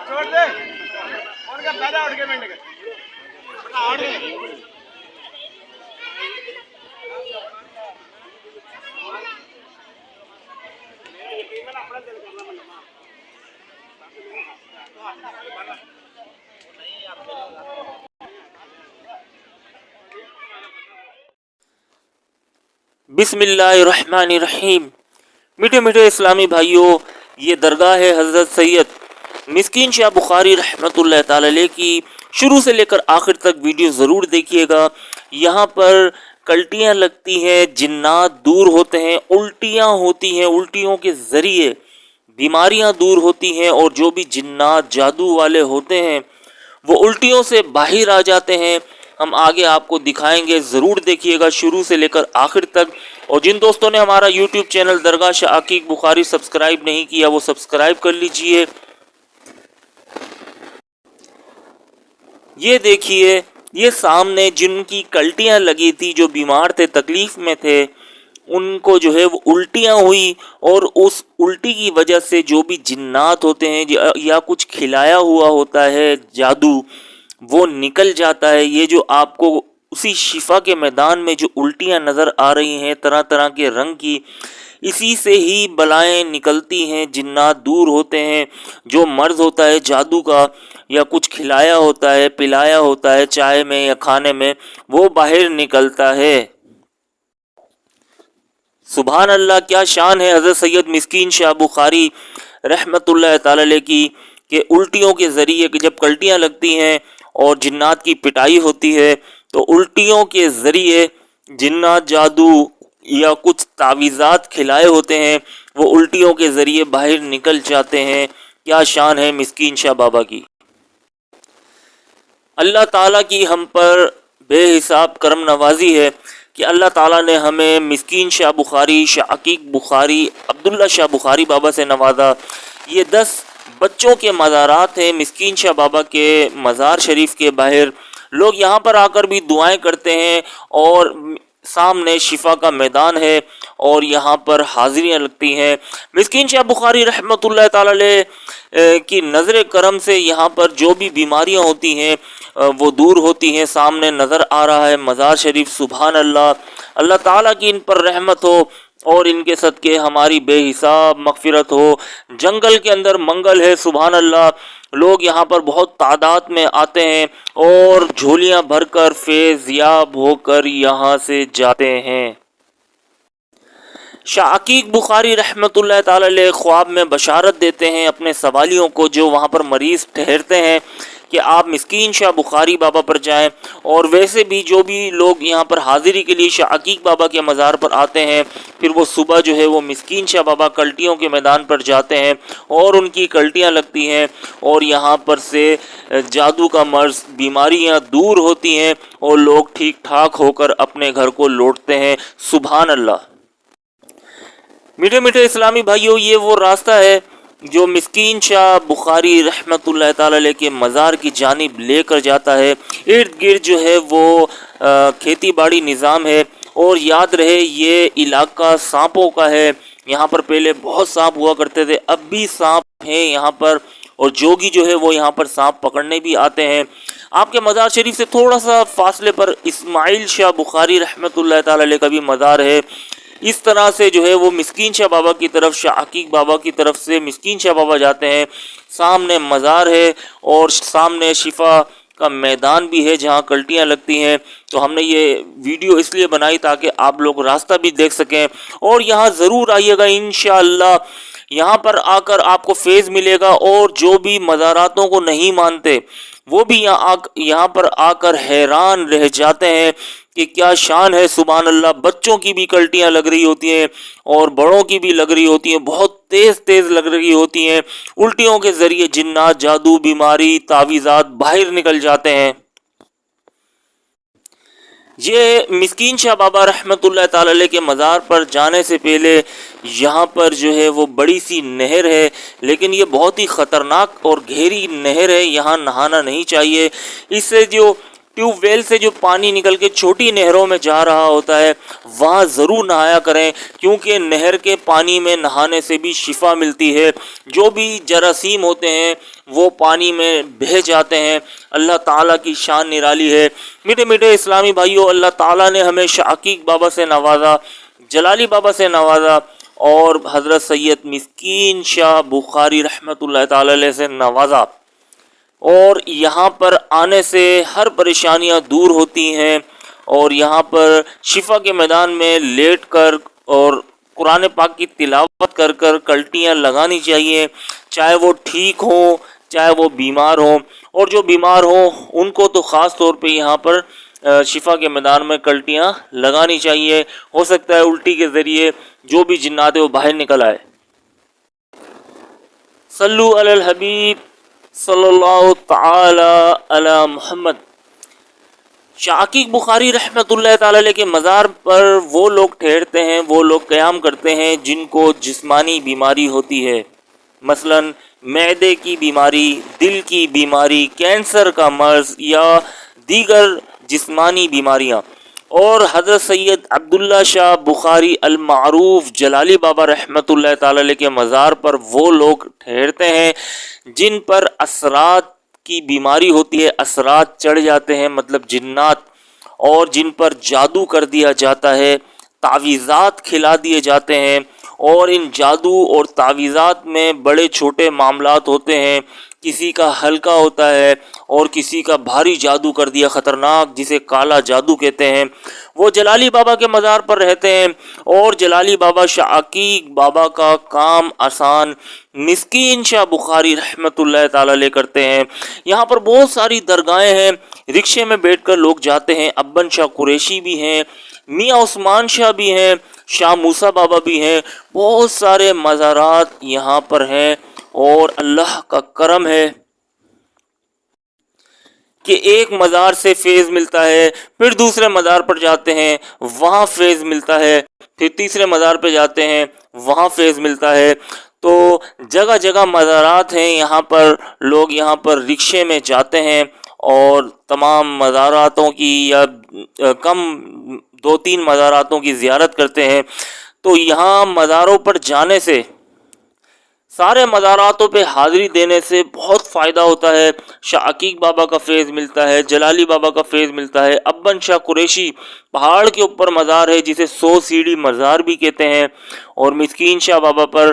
छोड़ दे उनका पैदा उठ के मिनट के बिस्मिल्लाहिर्रहमानिर्रहीम। मीठे मीठे इस्लामी भाइयों, ये दरगाह है हज़रत सैयद मिस्कीन शाह बुखारी रहमतुल्लाह ताला अलैह की। शुरू से लेकर आखिर तक वीडियो ज़रूर देखिएगा। यहाँ पर कल्टियाँ लगती हैं, जिन्नात दूर होते हैं, उल्टियाँ होती हैं, उल्टियों के ज़रिए बीमारियाँ दूर होती हैं, और जो भी जिन्नात जादू वाले होते हैं वो उल्टियों से बाहर आ जाते हैं। हम आगे आपको दिखाएंगे, ज़रूर देखिएगा शुरू से लेकर आखिर तक। और जिन दोस्तों ने हमारा यूट्यूब चैनल दरगाह शाह अकीक बुखारी सब्सक्राइब नहीं किया वो सब्सक्राइब कर लीजिए। ये देखिए, ये सामने जिनकी कल्टियाँ लगी थी, जो बीमार थे, तकलीफ़ में थे, उनको जो है वो उल्टियाँ हुई, और उस उल्टी की वजह से जो भी जिन्नात होते हैं या कुछ खिलाया हुआ होता है जादू, वो निकल जाता है। ये जो आपको उसी शिफा के मैदान में जो उल्टियाँ नज़र आ रही हैं तरह तरह के रंग की, इसी से ही बलाएं निकलती हैं, जिन्नात दूर होते हैं। जो मर्ज़ होता है जादू का, या कुछ खिलाया होता है, पिलाया होता है चाय में या खाने में, वो बाहर निकलता है। सुभान अल्लाह, क्या शान है हज़रत सैयद मिस्कीन शाह बुखारी रहमतुल्लाह ताला अलैह की, कि उल्टियों के ज़रिए जब कल्टियाँ लगती हैं और जिन्नात की पिटाई होती है, तो उल्टियों के ज़रिए जिन्नात जादू या कुछ तावीज़ात खिलाए होते हैं, वो उल्टियों के ज़रिए बाहर निकल जाते हैं। क्या शान है मिस्कीन शाह बाबा की। अल्लाह ताला की हम पर बेहिसाब करम नवाजी है कि अल्लाह ताला ने हमें मिस्कीन शाह बुखारी, शाह अकीक बुखारी, अब्दुल्ला शाह बुखारी बाबा से नवाजा। ये 10 बच्चों के मज़ारात हैं मिस्कीन शाह बाबा के मज़ार शरीफ के बाहर। लोग यहाँ पर आकर भी दुआएं करते हैं, और सामने शिफा का मैदान है और यहाँ पर हाज़िरियाँ लगती हैं। मिस्कीन शाह बुखारी रहमतुल्लाह ताला अलैह की नज़र करम से यहाँ पर जो भी बीमारियाँ होती हैं वो दूर होती हैं। सामने नज़र आ रहा है मज़ार शरीफ। सुभान अल्लाह, अल्लाह ताला की इन पर रहमत हो और इनके सदके हमारी बेहिसाब मग़फ़िरत हो। जंगल के अंदर मंगल है। सुभान अल्लाह, लोग यहाँ पर बहुत तादाद में आते हैं और झोलियाँ भरकर फैज़ याब होकर यहाँ से जाते हैं। शाह अकीक बुखारी रहमतुल्लाह ताला अलैह ख्वाब में बशारत देते हैं अपने सवालियों को, जो वहाँ पर मरीज़ ठहरते हैं, कि आप मिस्कीन शाह बुखारी बाबा पर जाएं। और वैसे भी जो भी लोग यहाँ पर हाज़िरी के लिए शाह अकीक बाबा के मज़ार पर आते हैं, फिर वो सुबह जो है वो मिस्कीन शाह बाबा कल्टियों के मैदान पर जाते हैं और उनकी कल्टियाँ लगती हैं, और यहाँ पर से जादू का मर्ज़, बीमारियाँ दूर होती हैं और लोग ठीक ठाक होकर अपने घर को लौटते हैं। सुभान अल्लाह। मीठे मीठे इस्लामी भाइयों, ये वो रास्ता है जो मिस्कीन शाह बुखारी रहमतुल्लाह ताला अलैह के मज़ार की जानिब लेकर जाता है। इर्द गिर्द जो है वो खेती बाड़ी निज़ाम है, और याद रहे ये इलाका सांपों का है। यहाँ पर पहले बहुत सांप हुआ करते थे, अब भी सांप हैं यहाँ पर, और जोगी जो है वो यहाँ पर सांप पकड़ने भी आते हैं। आपके मज़ार शरीफ से थोड़ा सा फासले पर इस्माइल शाह बुखारी रहमतुल्लाह ताला अलैह का भी मज़ार है। इस तरह से जो है वो मिस्कीन शाह बाबा की तरफ, शाह अकीक बाबा की तरफ से मिस्कीन शाह बाबा जाते हैं। सामने मज़ार है और सामने शिफा का मैदान भी है जहाँ कल्टियाँ लगती हैं। तो हमने ये वीडियो इसलिए बनाई ताकि आप लोग रास्ता भी देख सकें, और यहाँ ज़रूर आइएगा इंशाअल्लाह। यहाँ पर आकर आपको फैज़ मिलेगा, और जो भी मज़ारातों को नहीं मानते वो भी यहाँ पर आकर हैरान रह जाते हैं कि क्या शान है। सुभान अल्लाह, बच्चों की भी कल्टियाँ लग रही होती हैं और बड़ों की भी लग रही होती हैं, बहुत तेज़ तेज़ लग रही होती हैं। उल्टियों के ज़रिए जिन्नात, जादू, बीमारी, तावीज़ात बाहर निकल जाते हैं। یہ مسکین شاہ بابا رحمۃ اللہ تعالی علیہ کے مزار پر جانے سے پہلے یہاں پر جو ہے وہ بڑی سی نہر ہے، لیکن یہ بہت ہی خطرناک اور گہری نہر ہے، یہاں نہانا نہیں چاہیے۔ اس سے جو ٹیوب ویل سے جو پانی نکل کے چھوٹی نہروں میں جا رہا ہوتا ہے وہاں ضرور نہایا کریں، کیونکہ نہر کے پانی میں نہانے سے بھی شفا ملتی ہے۔ جو بھی جراثیم ہوتے ہیں وہ پانی میں بہہ جاتے ہیں۔ اللہ تعالیٰ کی شان نرالی ہے۔ میٹھے میٹھے اسلامی بھائیوں، اللہ تعالیٰ نے ہمیں شاہ عقیق بابا سے نوازا، جلالی بابا سے نوازا، اور حضرت سید مسکین شاہ بخاری رحمۃ اللہ تعالی علیہ سے نوازا، اور یہاں پر آنے سے ہر پریشانیاں دور ہوتی ہیں، اور یہاں پر شفا کے میدان میں لیٹ کر اور قرآن پاک کی تلاوت کر کر کلٹیاں لگانی چاہیے، چاہے وہ ٹھیک ہوں چاہے وہ بیمار ہوں، اور جو بیمار ہوں ان کو تو خاص طور پہ یہاں پر شفا کے میدان میں کلٹیاں لگانی چاہیے۔ ہو سکتا ہے الٹی کے ذریعے جو بھی جنات ہے وہ باہر نکل آئے۔ صلو علی الحبیب صلی اللہ تعالی علی محمد۔ شاہ عقیق بخاری رحمۃ اللہ تعالی علیہ کے مزار پر وہ لوگ ٹھہرتے ہیں، وہ لوگ قیام کرتے ہیں جن کو جسمانی بیماری ہوتی ہے، مثلا معدے کی بیماری، دل کی بیماری، کینسر کا مرض یا دیگر جسمانی بیماریاں۔ اور حضرت سید عبداللہ شاہ بخاری المعروف جلالی بابا رحمۃ اللہ تعالی علیہ کے مزار پر وہ لوگ ٹھہرتے ہیں جن پر اثرات کی بیماری ہوتی ہے، اثرات چڑھ جاتے ہیں، مطلب جنات، اور جن پر جادو کر دیا جاتا ہے، تعویذات کھلا دیے جاتے ہیں، اور ان جادو اور تعویذات میں بڑے چھوٹے معاملات ہوتے ہیں، کسی کا ہلکا ہوتا ہے اور کسی کا بھاری جادو کر دیا خطرناک، جسے کالا جادو کہتے ہیں۔ وہ جلالی بابا کے مزار پر رہتے ہیں، اور جلالی بابا شاہ عقیق بابا کا کام آسان مسکین شاہ بخاری رحمۃ اللہ تعالی علیہ کرتے ہیں۔ یہاں پر بہت ساری درگاہیں ہیں، رکشے میں بیٹھ کر لوگ جاتے ہیں۔ ابن شاہ قریشی بھی ہیں، میاں عثمان شاہ بھی ہیں، شاہ موسیٰ بابا بھی ہیں، بہت سارے مزارات یہاں پر ہیں، اور اللہ کا کرم ہے کہ ایک مزار سے فیض ملتا ہے، پھر دوسرے مزار پر جاتے ہیں وہاں فیض ملتا ہے، پھر تیسرے مزار پہ جاتے ہیں وہاں فیض ملتا ہے۔ تو جگہ جگہ مزارات ہیں، یہاں پر لوگ یہاں پر رکشے میں جاتے ہیں اور تمام مزاراتوں کی یا کم 2-3 مزاراتوں کی زیارت کرتے ہیں۔ تو یہاں مزاروں پر جانے سے، سارے مزاراتوں پہ حاضری دینے سے بہت فائدہ ہوتا ہے۔ شاہ عقیق بابا کا فیض ملتا ہے، جلالی بابا کا فیض ملتا ہے۔ ابن شاہ قریشی پہاڑ کے اوپر مزار ہے جسے 100 سیڑھی مزار بھی کہتے ہیں، اور مسکین شاہ بابا پر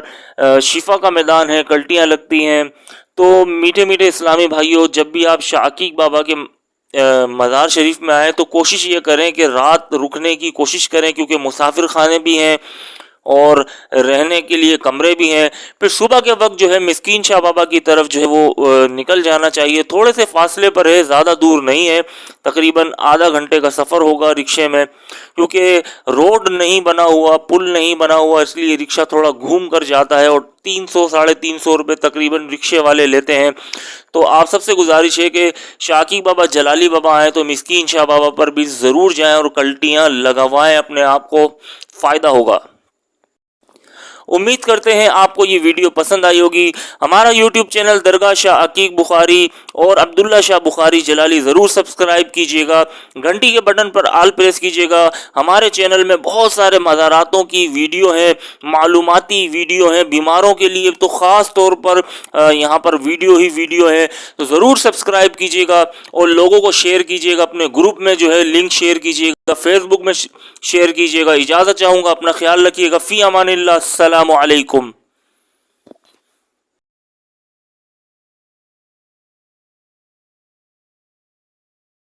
شفا کا میدان ہے، کلٹیاں لگتی ہیں۔ تو میٹھے میٹھے اسلامی بھائیوں، جب بھی آپ شاہ عقیق بابا کے مزار شریف میں آئیں تو کوشش یہ کریں کہ رات رکنے کی کوشش کریں، کیونکہ مسافر خانے بھی ہیں اور رہنے کے لیے کمرے بھی ہیں۔ پھر صبح کے وقت جو ہے مسکین شاہ بابا کی طرف جو ہے وہ نکل جانا چاہیے، تھوڑے سے فاصلے پر ہے، زیادہ دور نہیں ہے، تقریباً آدھا گھنٹے کا سفر ہوگا رکشے میں، کیونکہ روڈ نہیں بنا ہوا، پل نہیں بنا ہوا، اس لیے رکشہ تھوڑا گھوم کر جاتا ہے، اور 300-350 روپے تقریباً رکشے والے لیتے ہیں۔ تو آپ سب سے گزارش ہے کہ شاہ عقیق بابا جلالی بابا آئیں تو مسکین شاہ بابا پر بھی ضرور جائیں اور کلٹیاں لگوائیں، اپنے آپ کو فائدہ ہوگا۔ امید کرتے ہیں آپ کو یہ ویڈیو پسند آئی ہوگی۔ ہمارا یوٹیوب چینل درگاہ شاہ عقیق بخاری اور عبداللہ شاہ بخاری جلالی ضرور سبسکرائب کیجیے گا، گھنٹی کے بٹن پر آل پریس کیجیے گا۔ ہمارے چینل میں بہت سارے مزاراتوں کی ویڈیو ہیں، معلوماتی ویڈیو ہیں، بیماروں کے لیے تو خاص طور پر یہاں پر ویڈیو ہی ویڈیو ہے، تو ضرور سبسکرائب کیجیے گا اور لوگوں کو شیئر کیجیے گا، اپنے گروپ میں جو ہے لنک شیئر کیجیے گا، فیس بک میں شیئر کیجیے گا۔ اجازت چاہوں گا، اپنا خیال رکھیے گا، فی امان اللہ، السلام علیکم۔